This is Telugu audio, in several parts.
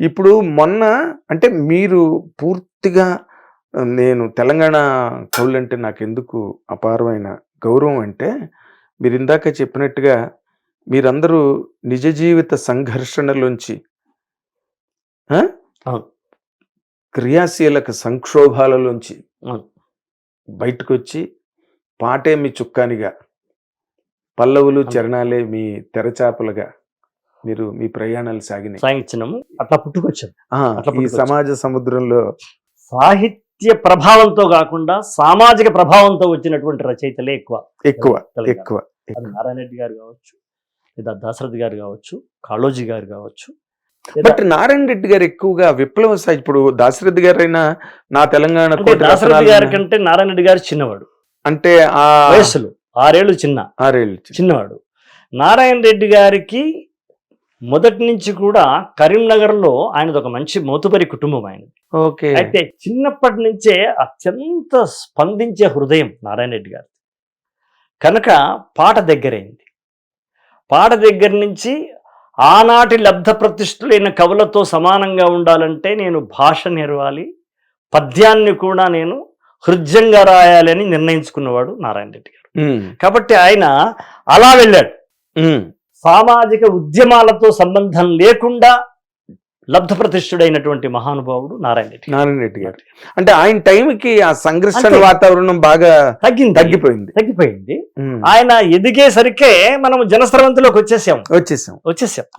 ఇప్పుడు మొన్న అంటే మీరు పూర్తిగా నేను తెలంగాణ కవులంటే నాకెందుకు అపారమైన గౌరవం అంటే, మీరు ఇందాక చెప్పినట్టుగా మీరందరూ నిజ జీవిత సంఘర్షణలోంచి ఆ? అవును. క్రియాశీలక సంక్షోభాలలోంచి అవును. బయటకు వచ్చి పాటే మీ చుక్కానిగా, పల్లవులు చరణాలే మీ తెరచాపలుగా మీరు మీ ప్రయాణాలు సాగినాయి. సాగించినాము, అట్లా పుట్టుకొచ్చాము. ఈ సమాజ సముద్రంలో సాహిత్య ప్రభావంతో కాకుండా సామాజిక ప్రభావంతో వచ్చినటువంటి రచయితలే ఎక్కువ. అది నారాయణ రెడ్డి గారు కావచ్చు, లేదా దాశరథి గారు కావచ్చు, కాళోజీ గారు కావచ్చు. బట్ నారాయణ రెడ్డి గారు ఎక్కువగా విప్లవ ఇప్పుడు దాశరథి గారు అయినా నా తెలంగాణ దాశరథి గారి కంటే నారాయణ రెడ్డి గారు చిన్నవాడు, అంటే ఆ వయస్సులో 6 ఏళ్ళు చిన్నవాడు. నారాయణ రెడ్డి గారికి మొదటి నుంచి కూడా కరీంనగర్లో ఆయనది ఒక మంచి మోతుబరి కుటుంబం ఆయనది. ఓకే. అయితే చిన్నప్పటి నుంచే అత్యంత స్పందించే హృదయం నారాయణ రెడ్డి గారి కనుక పాట దగ్గరైంది. పాట దగ్గర నుంచి ఆనాటి లబ్ధ ప్రతిష్ఠులైన కవులతో సమానంగా ఉండాలంటే నేను భాష నేర్వాలి, పద్యాన్ని కూడా నేను హృద్యంగా రాయాలి అని నిర్ణయించుకున్నవాడు నారాయణ రెడ్డి గారు. కాబట్టి ఆయన అలా వెళ్ళాడు. సామాజిక ఉద్యమాలతో సంబంధం లేకుండా లబ్ధ ప్రతిష్ఠుడైనటువంటి మహానుభావుడు నారాయణ రెడ్డి గారు. అంటే ఆయన టైంకి ఆ సంఘర్షణ వాతావరణం బాగా తగ్గిపోయింది. ఆయన ఎదిగేసరికే మనం జనస్రవంతిలోకి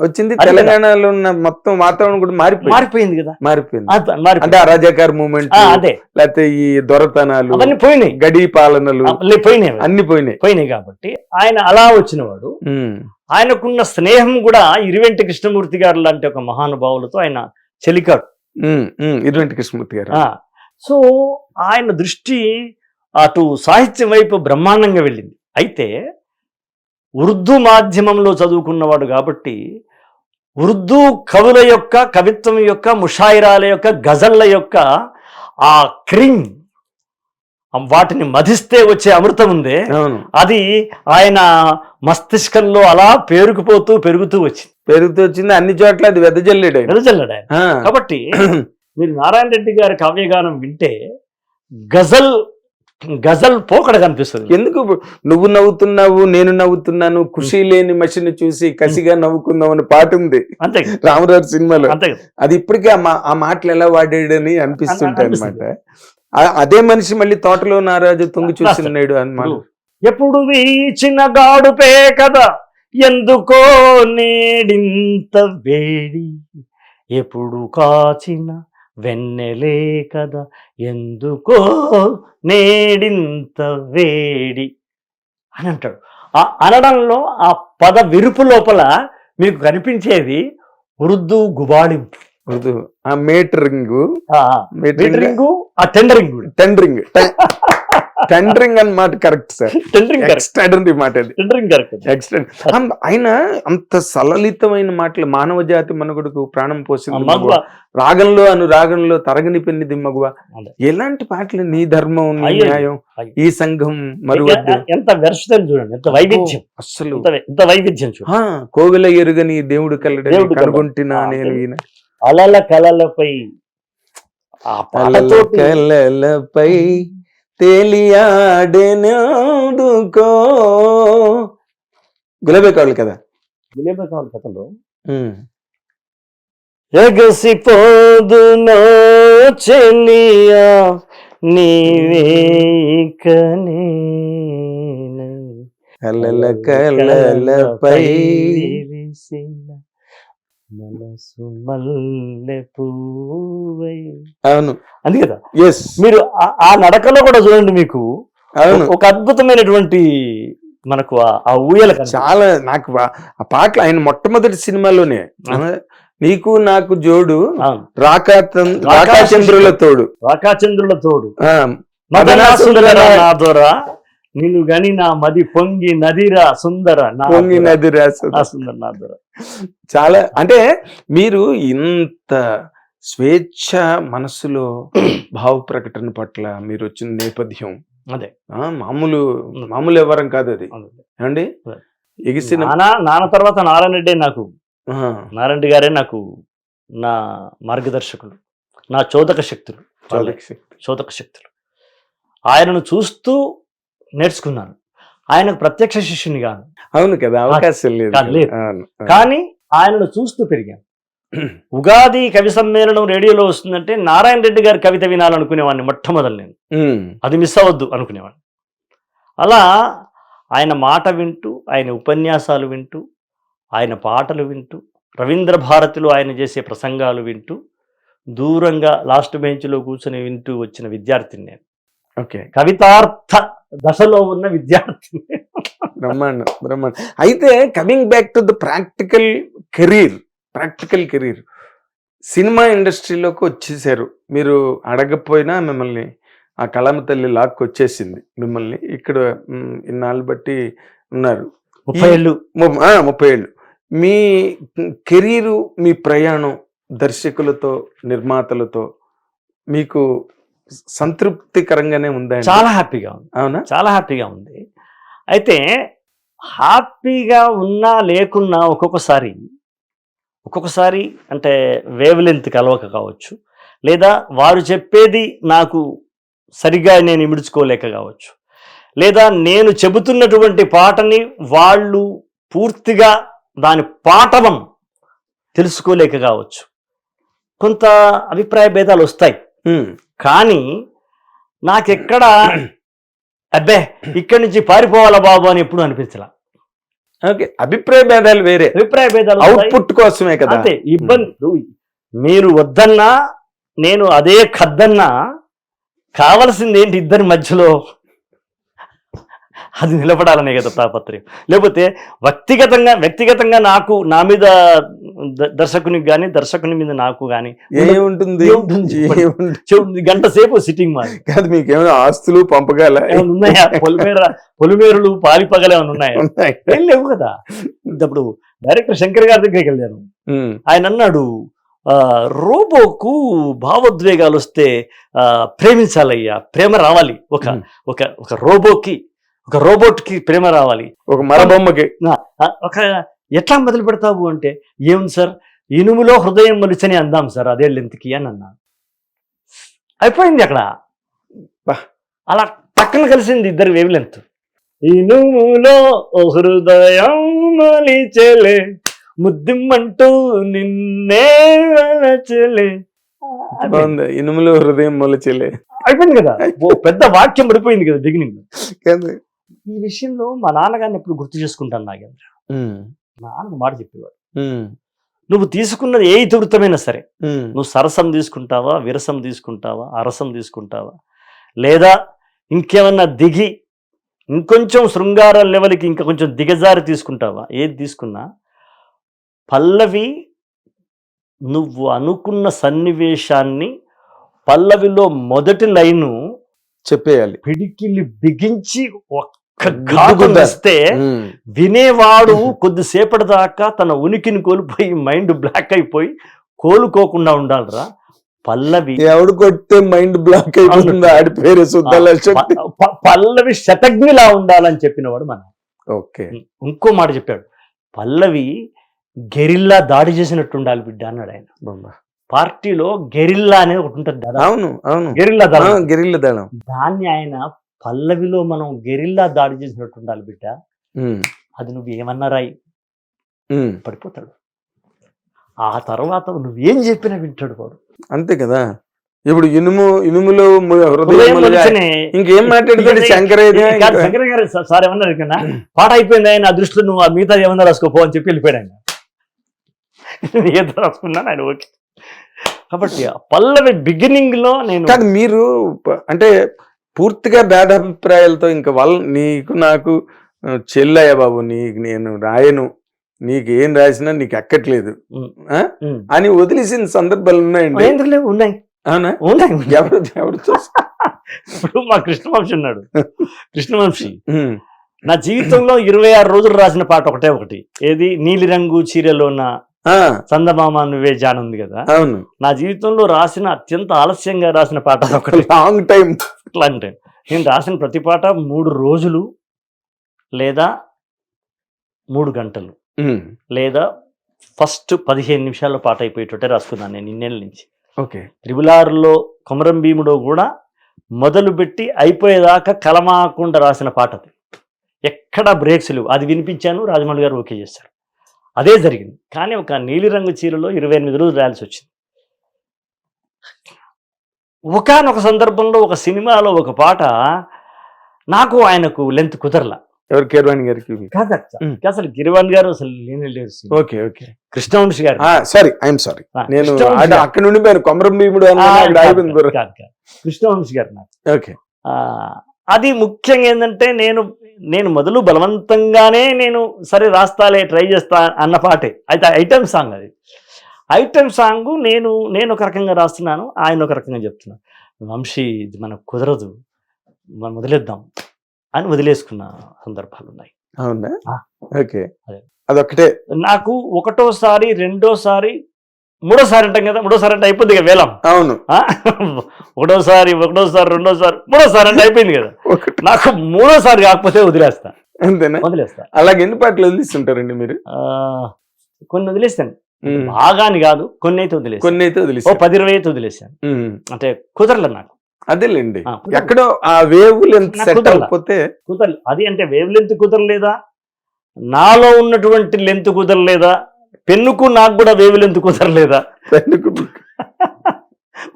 వచ్చింది. తెలంగాణలో ఉన్న మొత్తం వాతావరణం కూడా మారిపోయింది కదా. అంటే అరాజకార మూమెంట్, అదే లేకపోతే ఈ దొరతనాలు అవన్నీ పోయినాయి, గడి పాలనలు అన్ని పోయినాయి. కాబట్టి ఆయన అలా వచ్చినవాడు. ఆయనకున్న స్నేహం కూడా ఇరువెంటి కృష్ణమూర్తి గారు లాంటి ఒక మహానుభావులతో ఆయన చెలికాడు. ఇరువెంటి కృష్ణమూర్తి గారు. సో ఆయన దృష్టి అటు సాహిత్యం వైపు బ్రహ్మాండంగా వెళ్ళింది. అయితే ఉర్దూ మాధ్యమంలో చదువుకున్నవాడు కాబట్టి ఉర్దూ కవుల యొక్క కవిత్వం యొక్క ముషాయిరాల యొక్క గజళ్ళ యొక్క ఆ క్రింగ్, వాటిని మధిస్తే వచ్చే అమృతం ఉందే, అది ఆయన మస్తిష్కంలో అలా పెరుగుతూ వచ్చింది. అన్ని చోట్ల అది వెదజల్లాడు. కాబట్టి మీరు నారాయణ రెడ్డి గారి కావ్యగానం వింటే గజల్ పోకడ కనిపిస్తుంది. ఎందుకు నువ్వు నవ్వుతున్నావు నేను నవ్వుతున్నాను, ఖుషి లేని మనిషిని చూసి కసిగా నవ్వుకుందాం అని పాట ఉంది అంతే రామరాజు సినిమాలో. అది ఇప్పటికే ఆ మాటలు ఎలా వాడాడని అనిపిస్తుంటాయి అనమాట. అదే మనిషి మళ్ళీ తోటలో నారాజు తొంగి చూస్తున్నాడు అన్నమాట. ఎప్పుడు వీచిన గాడుపే కదా ఎందుకో నేడింత వేడి, ఎప్పుడు కాచిన వెన్నెలే కదా ఎందుకో నేడింత వేడి అని అంటాడు. ఆ అనడంలో ఆ పద విరుపు లోపల మీకు కనిపించేది ఉర్దూ గుబాళింపు, ఆ మీటరింగ్, ఆ టెండరింగ్ అన్నమాట. కరెక్ట్ సార్, ఎక్స్ట్రాడనరీ మాట అది. ఆయన అంత సలలితమైన మాటలు, మానవ జాతి మనుగడకు ప్రాణం పోసింది మగువ, రాగంలో తరగని పెన్నిది మగువ, ఎలాంటి పాటలు, నీ ధర్మం నీ న్యాయం, ఈ సంఘం మరువద్దు, ఎంత వెర్షతలు చూడండి, ఎంత వైవిధ్యం, అసలు ఎంత వైవిధ్యం చూడండి. కోవిల ఎరుగని దేవుడు కలడని కనుగొంటినా నేను ఈయన అలల కలలపై కలలపై తేలియాడెనుకో గులాబీ కావాలి కదా. గులాబీ కావాలి కథలో ఎగసిపోదునో చెలియా నీవేకనే కలలపై మనసు మల్లె పువ్వై. అవును, అంతే కదా. మీరు ఆ నడకలో కూడా చూడండి, మీకు ఒక అద్భుతమైనటువంటి మనకు ఆ ఊయల చాలా. నాకు ఆ పాటలు ఆయన మొట్టమొదటి సినిమాలోనే నీకు నాకు జోడు, రాకాచంద్రుల తోడు నిన్ను గని నా మది పొంగి నదిరా సుందర సుందర నాదొర. చాలా అంటే మీరు ఇంత స్వేచ్ఛ మనస్సులో భావ ప్రకటన పట్ల మీరు వచ్చిన నేపథ్యం అదే మామూలు ఎవరం కాదు అది. ఏమండి ఎగిసిన నాన్న తర్వాత నారాయణ రెడ్డి గారే నాకు నా మార్గదర్శకులు, నా చోదక శక్తులు. ఆయనను చూస్తూ నేర్చుకున్నాను. ఆయనకు ప్రత్యక్ష శిష్యుని కాను. అవును కదా, అవకాశం లేదు. కానీ ఆయనను చూస్తూ పెరిగాను. ఉగాది కవి సమ్మేళనం రేడియోలో వస్తుందంటే నారాయణ రెడ్డి గారి కవిత వినాలనుకునేవాడిని మొట్టమొదలు నేను. అది మిస్ అవ్వద్దు అనుకునేవాడిని. అలా ఆయన మాట వింటూ, ఆయన ఉపన్యాసాలు వింటూ, ఆయన పాటలు వింటూ, రవీంద్ర భారతిలో ఆయన చేసే ప్రసంగాలు వింటూ, దూరంగా లాస్ట్ బెంచ్లో కూర్చొని వింటూ వచ్చిన విద్యార్థిని నేను. ఓకే, కవితార్థ దశలో ఉన్న విద్యార్థిని. బ్రహ్మాండం. అయితే coming back to the practical career, cinema ఇండస్ట్రీలోకి వచ్చేసారు. మీరు అడగపోయినా మిమ్మల్ని ఆ కళామ తల్లి లాక్కి వచ్చేసింది మిమ్మల్ని. ఇక్కడ ఇన్నాళ్ళు బట్టి ఉన్నారు, 30 ఏళ్ళు. మీ కెరీరు, మీ ప్రయాణం దర్శకులతో, నిర్మాతలతో మీకు సంతృప్తికరంగానే ఉందా? చాలా హ్యాపీగా ఉంది. అవునా? చాలా హ్యాపీగా ఉంది. అయితే హ్యాపీగా ఉన్నా లేకున్నా ఒక్కొక్కసారి అంటే వేవ్ లెంత్ కలవక కావచ్చు, లేదా వారు చెప్పేది నాకు సరిగా నేను ఇమిడ్చుకోలేక కావచ్చు, లేదా నేను చెబుతున్నటువంటి పాటని వాళ్ళు పూర్తిగా దాని పాఠవం తెలుసుకోలేక కావచ్చు. కొంత అభిప్రాయ భేదాలు వస్తాయి. కానీ నాకెక్కడ అబ్బే ఇక్కడి నుంచి పారిపోవాలా బాబు అని ఎప్పుడు అనిపించలా. ఓకే, అభిప్రాయ భేదాలు వేరే, అవుట్పుట్ కోసమే కదా. అంతే, ఇబ్బంది. మీరు వద్దన్నా నేను అదే ఖద్దన్నా, కావలసింది ఏంటి ఇద్దరి మధ్యలో అది నిలబడాలనే కదా తాపత్రయం. లేకపోతే వ్యక్తిగతంగా నాకు, నా మీద దర్శకునికి కానీ, దర్శకుని మీద నాకు కానీ ఏముంటుంది? గంట సేపు సిట్టింగ్ మాది కాదు. మీకేమైనా ఆస్తులు పంపగల ఉన్నాయా? పొలిమేరులు పాలిపగలు ఏమైనా ఉన్నాయా? ఏం లేవు కదా. ఇప్పుడు డైరెక్టర్ శంకర్ గారి దగ్గరికి వెళ్ళాను. ఆయన అన్నాడు, రోబోకు భావోద్వేగాలు వస్తే ప్రేమించాలయ్యా, ప్రేమ రావాలి. ఒక రోబోట్కి ప్రేమ రావాలి, ఒక మరబొమ్మకి. ఎట్లా మొదలు పెడతావు అంటే, ఏముంది సార్, ఇనుములో హృదయం మొలిచని అందాం సార్ అదే లెంత్కి అని అన్నాను. అయిపోయింది అక్కడ. అలా పక్కన కలిసింది ఇద్దరు వేవ్ లెంత్. ఇనుములో హృదయం మొలిచెలే, ముద్దిమ్మంటూ నిన్నే వలచెలే. ఇనుములో హృదయం మొలచెలే అయిపోయింది కదా. పెద్ద వాక్యం పడిపోయింది కదా బిగినింగ్. ఈ విషయంలో మా నాన్నగారిని ఎప్పుడు గుర్తు చేసుకుంటాను నాగేంద్ర. మా నాన్న మాట చెప్పేవాడు, నువ్వు తీసుకున్నది ఏ ఇతివృత్తమైనా సరే, నువ్వు సరసం తీసుకుంటావా, విరసం తీసుకుంటావా, అరసం తీసుకుంటావా, లేదా ఇంకేమన్నా దిగి ఇంకొంచెం శృంగార లెవెల్కి ఇంకా కొంచెం దిగజారి తీసుకుంటావా, ఏది తీసుకున్నా పల్లవి నువ్వు అనుకున్న సన్నివేశాన్ని పల్లవిలో మొదటి లైను చెప్పేయాలి. పిడికిలి బిగించి ఒక్క ఘాటుస్తే వినేవాడు కొద్దిసేపటి దాకా తన ఉనికిని కోల్పోయి మైండ్ బ్లాక్ అయిపోయి కోలుకోకుండా ఉండాలిరా. పల్లవి ఎవడు కొట్టే మైండ్ బ్లాక్ అయిపోతుంది, ఆడి పేరు పల్లవి శతజ్ఞిలా ఉండాలని చెప్పినవాడు మన. ఓకే, ఇంకో మాట చెప్పాడు, పల్లవి గెరిల్లా దాడి చేసినట్టు ఉండాలి బిడ్డ అన్నాడు ఆయన. పార్టీలో గెరిల్లా అనేది ఒకటి ఉంటుంది కదా. అవును, గెరిల్లా దళం. దాన్ని ఆయన పల్లవిలో మనం గెరిల్లా దాడి చేసినట్టు ఉండాలి బిడ్డ, అది నువ్వు ఏమన్నా రాయి పడిపోతాడు. ఆ తర్వాత నువ్వేం చెప్పినా వింటాడు వాడు. అంతే కదా. ఇప్పుడు ఇనుములో ఇంకేం మాట్లాడుతాడు శంకర్ గారు. సార్ ఏమన్నారు కన్నా, పాట అయిపోయింది ఆయన దృష్టిలో, నువ్వు ఆ మిగతా ఏమన్నా రాసుకోపో అని చెప్పి వెళ్ళిపోయాడు ఆయన. ఏదో రాసుకున్నాను ఆయన. ఓకే, కాబట్టి పల్లవి బిగినింగ్ లో నేను కాదు, మీరు అంటే పూర్తిగా భేదాభిప్రాయాలతో ఇంకా నీకు నాకు చెల్లయ్య బాబు, నేను రాయను, నీకు ఏం రాసినా నీకు ఎక్కట్లేదు అని వదిలేసిన సందర్భాలు ఉన్నాయండి. ఉన్నాయి. అవునా? ఉన్నాయి. ఎవరు ఇప్పుడు మా కృష్ణవంశీ ఉన్నాడు. కృష్ణవంశీ నా జీవితంలో 26 రోజులు రాసిన పాట ఒకటి, ఏది నీలిరంగు చీరలోన చందమామ నువ్వే జాన్ ఉంది కదా. అవును, నా జీవితంలో రాసిన అత్యంత ఆలస్యంగా రాసిన పాట ఒకటి. Long time. నేను రాసిన ప్రతి పాట 3 రోజులు లేదా 3 గంటలు లేదా ఫస్ట్ 15 నిమిషాల్లో పాట అయిపోయేటట్టే రాసుకున్నాను నేను ఇన్నేళ్ళ నుంచి. ఓకే. త్రిబులారులో కొమరం భీముడో కూడా మొదలుపెట్టి అయిపోయేదాకా కలమాకుండా రాసిన పాట అది. ఎక్కడ బ్రేక్స్ లేవు. అది వినిపించాను, రాజమౌళి గారు ఓకే చేశారు. అదే జరిగింది. కానీ ఒక నీలిరంగు చీరలో 28 రోజులు రాయాల్సి వచ్చింది. ఒకానొక సందర్భంలో ఒక సినిమాలో ఒక పాట నాకు ఆయనకు లెంత్ కుదరలా. ఎవరు? కీరవాణి గారికి అసలు గిరివాణి గారు అసలు లేరు. Okay okay. కృష్ణవంశీ గారు. సారీ, ఐఎమ్ సారీ, నేను అక్కడ నుండి కొమరం భీముడు కృష్ణవంశీ గారు నాకు. ఓకే. అది ముఖ్యంగా ఏంటంటే నేను మొదలు బలవంతంగానే నేను సరే రాస్తాలే ట్రై చేస్తా అన్న పాటే. అయితే ఐటమ్ సాంగ్ అది. ఐటమ్ సాంగ్ నేను ఒక రకంగా రాస్తున్నాను, ఆయన ఒక రకంగా చెప్తున్నాను. వంశీ ఇది మనకు కుదరదు, మనం వదిలేద్దాం అని వదిలేసుకున్న సందర్భాలు ఉన్నాయి. అవునా? ఓకే. అదొక్కటే నాకు ఒకటోసారి, రెండోసారి, మూడోసారి అంటాం కదా, మూడోసారి అంటే అయిపోద్ది కదా వేలం. అవును. ఒకటోసారి, రెండోసారి, మూడోసారి అంటే అయిపోయింది కదా. నాకు మూడోసారి కాకపోతే వదిలేస్తా. అంతేనా? వదిలేస్తా. అలాగే ఎన్ని పాటలు వదిలిస్తుంటారండి మీరు? కొన్ని వదిలేస్తాను, బాగా అని కాదు, కొన్ని అయితే వదిలేస్తాను. 10-20 అయితే వదిలేసాను. అంటే కుదరలేదు నాకు. అదేలేండి, ఎక్కడో ఆ వేవ్ లెంత్ సెట్ అయిపోతే కుదరలేదు. అది అంటే వేవ్ లెంత్ కుదరలేదా, నాలో ఉన్నటువంటి లెంత్ కుదరలేదా, పెన్నుకు నాకు కూడా వేవ్ లెంత్ కుదరలేదా,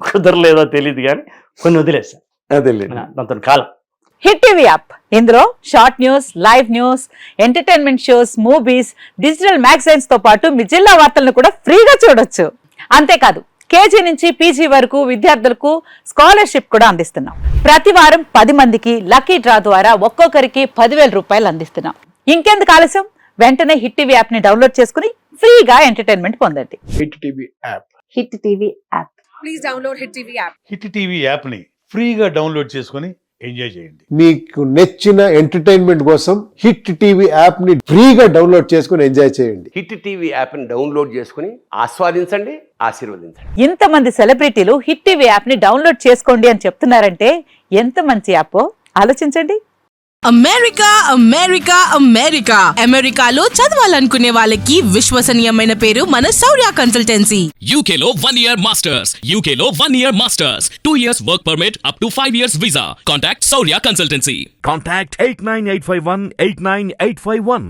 కుదరలేదా తెలియదు కానీ కొన్ని వదిలేసాను. అదేలేండి, దాంతో కాలం. హిట్ టీవీ యాప్, ఇందులో short news, live news, entertainment shows, movies, digital magazines తో పాటు మీ జిల్లా వార్తలను కూడా ఫ్రీగా చూడొచ్చు. అంతేకాదు కేజీ నుంచి పీజీ వరకు విద్యార్థులకు స్కాలర్షిప్ కూడా అందిస్తున్నాం. ప్రతి వారం 10 మందికి లక్కీ డ్రా ద్వారా ఒక్కొక్కరికి 10,000 రూపాయలు అందిస్తున్నాం. ఇంకెందుకు ఆలస్యం, వెంటనే హిట్ టీవీ యాప్ ని డౌన్లోడ్ చేసుకుని ఫ్రీగా ఎంటర్టైన్మెంట్ పొందండి. Hit TV app. Hit TV app. Please download hit TV app. Hit TV app ని ఫ్రీగా డౌన్లోడ్ చేసుకొని ఎంజాయ్ చేయండి. మీకు నచ్చిన ఎంటర్టైన్మెంట్ కోసం హిట్ టీవీ యాప్ ని ఫ్రీగా డౌన్లోడ్ చేసుకొని ఎంజాయ్ చేయండి. హిట్ టీవీ యాప్ ని డౌన్లోడ్ చేసుకుని ఆస్వాదించండి, ఆశీర్వదించండి. ఇంతమంది సెలబ్రిటీలు హిట్ టీవీ యాప్ ని డౌన్లోడ్ చేసుకోండి అని చెప్తున్నారంటే ఎంత మంచి యాప్ ఆలోచించండి. అమెరికా అమెరికాలో చదవాలనుకునే వాళ్ళకి విశ్వసనీయమైన పేరు మన శౌర్య కన్సల్టెన్సీ. UK లో 1 year masters, UK లో 1 year masters, 2 years work permit up to 5 years visa. Contact Saurya Consultancy. Contact 89851 89851.